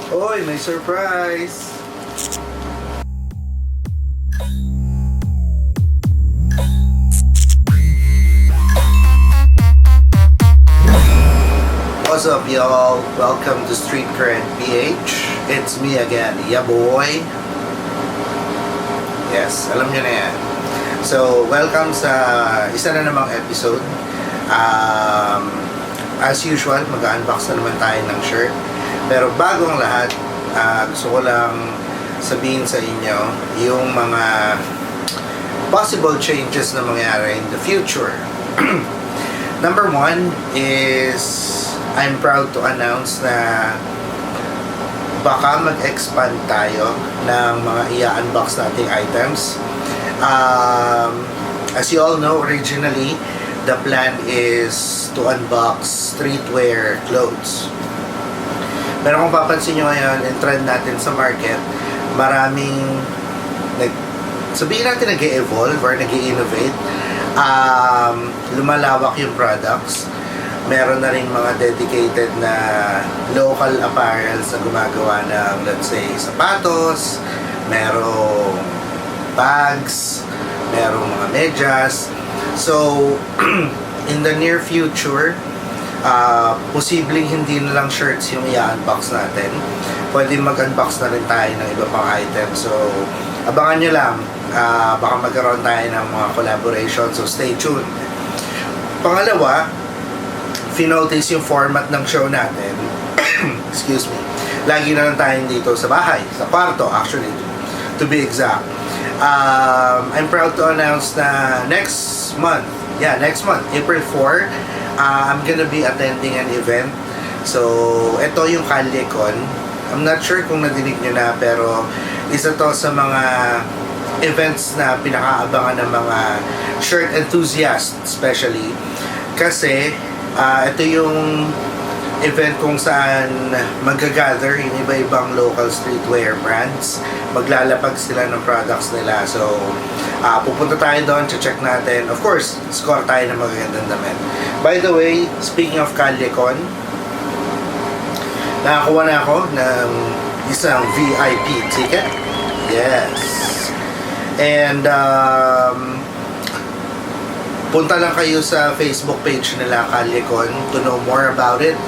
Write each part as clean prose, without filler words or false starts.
Oy, may surprise! What's up, y'all? Welcome to Streetwear PH. It's me again, ya boy. Yes, alam nyo na yan. So, welcome sa isa na namang episode. As usual, mag-unbox na naman tayo ng shirt. Pero bago ang lahat, gusto ko lang sabihin sa inyo yung mga possible changes na mangyari in the future. Number one is I'm proud to announce na baka mag-expand tayo ng mga i-unbox nating items. As you all know, originally, the plan is to unbox streetwear clothes. Pero kung papansin nyo ngayon, yung trend natin sa market, maraming, sabihin natin nag-e-evolve or nag-e-innovate. Lumalawak yung products. Meron na rin mga dedicated na local apparels na gumagawa ng, let's say, sapatos, merong bags, merong mga medyas. So, in the near future, posibleng hindi na lang shirts yung i-unbox natin. Pwede mag-unbox na rin tayo ng iba pang item. So, abangan nyo lang. Baka magkaroon tayo ng mga collaboration. So, stay tuned. Pangalawa, finotice yung format ng show natin. Excuse me. Lagi na lang tayo dito sa bahay, sa kwarto actually, to be exact. I'm proud to announce na next month, April 4, I'm gonna be attending an event. So, ito yung Calicon. I'm not sure kung nadinig nyo na, pero isa to sa mga events na pinakaabangan ng mga shirt enthusiasts, especially. Kasi, ito yung event kung saan mag-gather yung iba-ibang local streetwear brands. Maglalapag sila ng products nila. So, pupunta tayo doon, check natin. Of course, score tayo ng magagandang damit. By the way, speaking of Calicon, nakakuha na ako ng isang VIP ticket. Yes. And, punta lang kayo sa Facebook page nila, Calicon, to know more about it.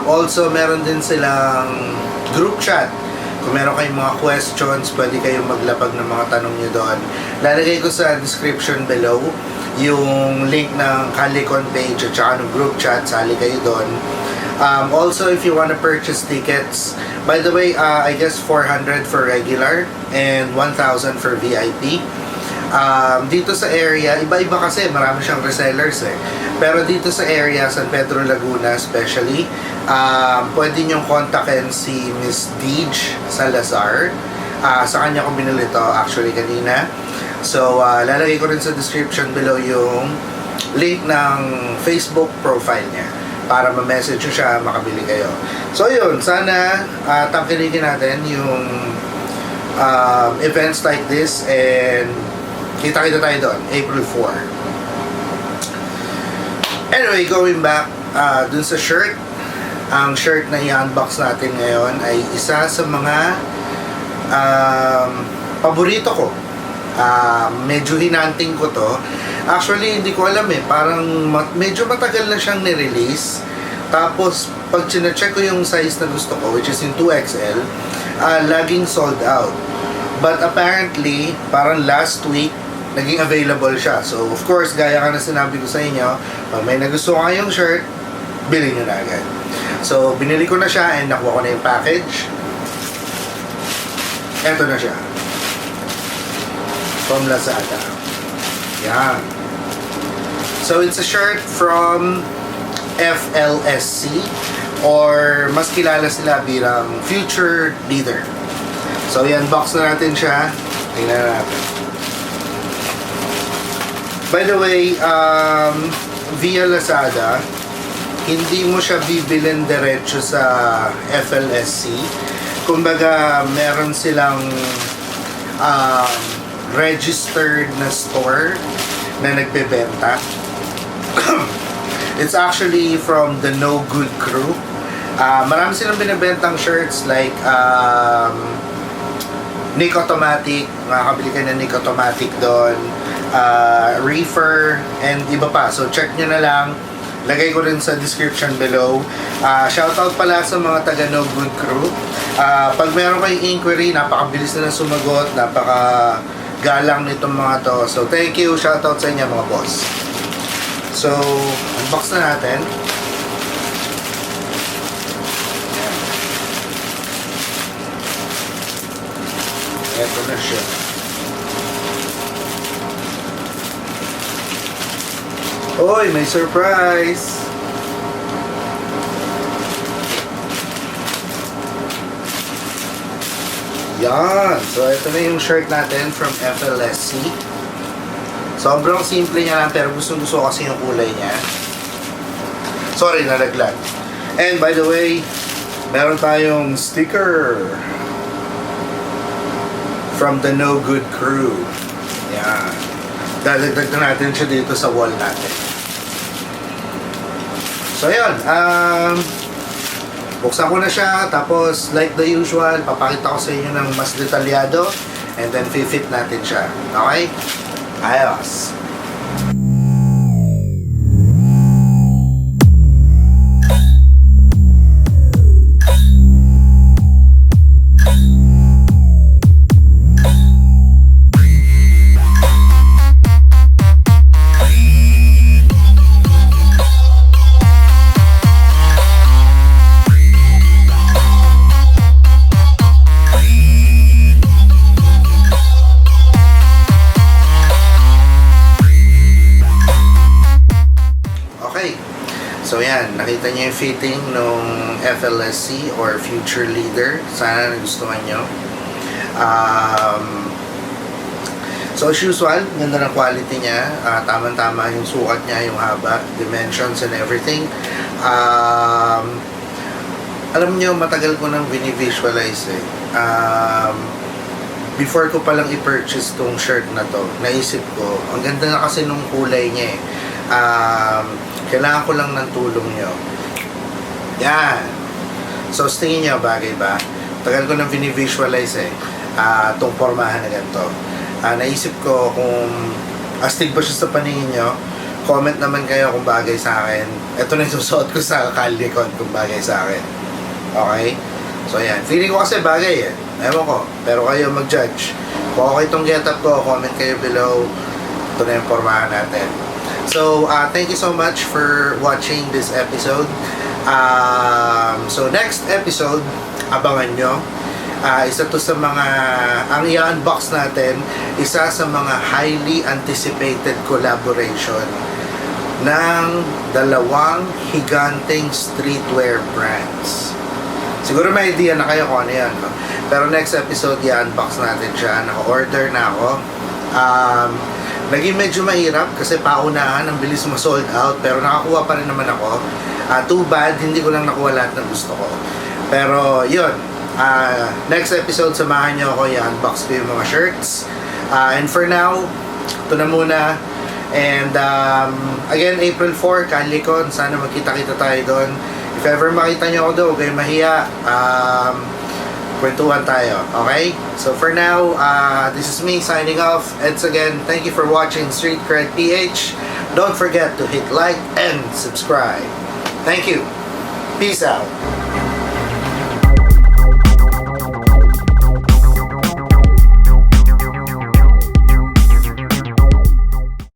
Also, meron din silang group chat. Kung meron kayong mga questions, pwede kayong maglapag ng mga tanong nyo doon. Lalagay ko sa description below yung link ng Calicon page at saka ng group chat. Sali kayo doon. Also, if you wanna purchase tickets, by the way, I guess 400 for regular and 1,000 for VIP. Dito sa area, iba-iba kasi, marami siyang resellers eh. Pero dito sa area, San Pedro, Laguna especially, pwede nyong kontakin si Miss Deej Salazar. Sa kanya ko binili to actually kanina. So, lalagay ko rin sa description below yung link ng Facebook profile niya para ma-message nyo siya, makabili kayo. So, yun, sana tangkilikin natin yung events like this, and kita-kita tayo doon, April 4. Anyway, going back dun sa shirt. Ang shirt na i-unbox natin ngayon ay isa sa mga paborito ko. Medyo hinanting ko to. Actually, hindi ko alam eh. Parang medyo matagal na siyang nirelease. Tapos, pag chine-check ko yung size na gusto ko, which is yung 2XL, laging sold out. But apparently, parang last week, naging available siya. So, of course, gaya ka na sinabi ko sa inyo, pag may nagustuhan kayong shirt, bilhin nyo na agad. So, binili ko na siya and nakuha ko na yung package. Eto na siya. From Lazada. Yan. So, it's a shirt from FLSC, or mas kilala sila bilang Future Leader. So, i-unbox na natin siya. Tingnan na natin. By the way, via Lazada, hindi mo siya bibilin diretso sa FLSC. Kumbaga, meron silang registered na store na nagbebenta. It's actually from the No Good Crew. Marami silang binibentang shirts like Nick Automatic, makakabili kayo ng Nick Automatic doon, Reefer, and iba pa. So check nyo na lang. Lagay ko rin sa description below. Shoutout pala sa mga taga No Good Crew. Pag meron kayong inquiry, napakabilis na sumagot, napakagalang nitong mga to. So thank you, shoutout sa inyo mga boss. So, unbox na natin. Ito na siya. Oy, may surprise! Yan! So, ito na yung shirt natin from FLSC. Sobrang simple niya lang, pero gusto ko kasi yung kulay niya. Sorry, nalaglag. And by the way, meron tayong sticker from the No Good Crew. Yan. Dadagdag na natin siya dito sa wall natin. So, yun. Buksan ko na siya. Tapos, like the usual, papakita ko sa inyo ng mas detalyado. And then, fit natin siya. Okay? Ayos. So yan, nakita niyo yung fitting nung FLSC or Future Leader. Sana nagustuhan nyo. So as usual, ganda ng quality niya. Tama-tama yung sukat niya, yung haba, dimensions and everything. Alam niyo, matagal ko nang visualize eh. Before ko palang i-purchase tong shirt na to, naisip ko, ang ganda na kasi nung kulay niya eh. Kailangan ko lang ng tulong nyo. Yan. So, tingin nyo, bagay ba? Tagal ko nang visualize eh. Itong formahan na ganito. Naisip ko kung astig ba siya sa paningin nyo. Comment naman kayo kung bagay sa akin. Ito na yung susuot ko sa kalikon kung bagay sa akin. Okay? So, yan. Feeling ko kasi bagay eh. Ewan ko. Pero kayo mag-judge. Kung okay itong getup ko, comment kayo below. Ito na yung formahan natin. So, thank you so much for watching this episode. So, next episode, abangan nyo. Isa to sa mga, ang i-unbox natin, isa sa mga highly anticipated collaboration ng dalawang higanteng streetwear brands. Siguro may idea na kayo kung ano yan, no? Pero next episode, i-unbox natin siya. Naka-order na ako. Naging medyo mahirap kasi paunahan, ang bilis ma-sold out, pero nakakuha pa rin naman ako. Too bad, hindi ko lang nakuha lahat ng gusto ko. Pero yun, next episode, samahan nyo ako, i-unbox ko yung mga shirts. And for now, ito na muna. And again, April 4, Calicon, sana magkita-kita tayo doon. If ever makita nyo ako doon, huwag kayong mahiya. Kwentuhan tayo, okay? So for now, this is me signing off. It's again, thank you for watching Street Cred PH. Don't forget to hit like and subscribe. Thank you. Peace out.